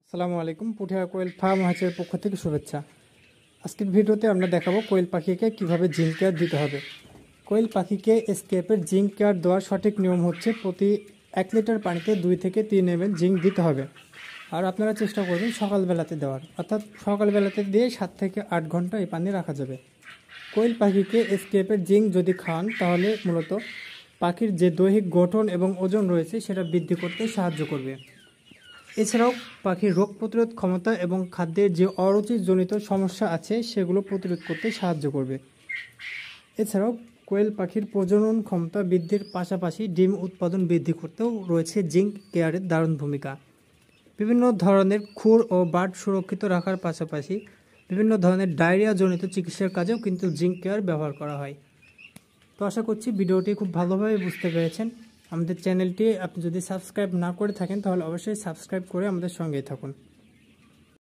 আসসালামু আলাইকুম। পুঠিয়া কোয়েল ফার্ম হাঁসের পক্ষ থেকে শুভেচ্ছা। আজকের ভিডিওতে আমরা দেখাবো কোয়েল পাখিকে কিভাবে জিঙ্ক কেয়ার দিতে হবে। কোয়েল পাখিকে এসকেপের জিঙ্ক কেয়ার দেওয়ার সঠিক নিয়ম হচ্ছে প্রতি 1 লিটার পানিতে 2 থেকে 3 ml জিঙ্ক দিতে হবে। আর আপনারা চেষ্টা করবেন সকালবেলাতে দেওয়ার, অর্থাৎ সকালবেলাতে দিয়ে 7 থেকে 8 ঘন্টা এই পানি রাখা যাবে। কোয়েল পাখিকে এসকেপের জিঙ্ক যদি খাওয়ান তাহলে মূলত পাখির যে দৈহিক গঠন এবং ওজন রয়েছে সেটা বৃদ্ধি করতে সাহায্য করবে। এছাড়াও পাখির রোগ প্রতিরোধ ক্ষমতা এবং খাদ্যের যে অরুচিজনিত সমস্যা আছে সেগুলো প্রতিরোধ করতে সাহায্য করবে। এছাড়াও কোয়েল পাখির প্রজনন ক্ষমতা বৃদ্ধির পাশাপাশি ডিম উৎপাদন বৃদ্ধি করতেও রয়েছে জিঙ্ক কেয়ারের দারুণ ভূমিকা। বিভিন্ন ধরনের খুর ও বার্ড সুরক্ষিত রাখার পাশাপাশি বিভিন্ন ধরনের ডায়রিয়াজনিত চিকিৎসার কাজেও কিন্তু জিঙ্ক কেয়ার ব্যবহার করা হয়। তো আশা করছি ভিডিওটি খুব ভালোভাবে বুঝতে পেরেছেন। আমাদের চ্যানেলটি আপনি যদি সাবস্ক্রাইব না করে থাকেন তাহলে অবশ্যই সাবস্ক্রাইব করে আমাদের সঙ্গেই থাকুন।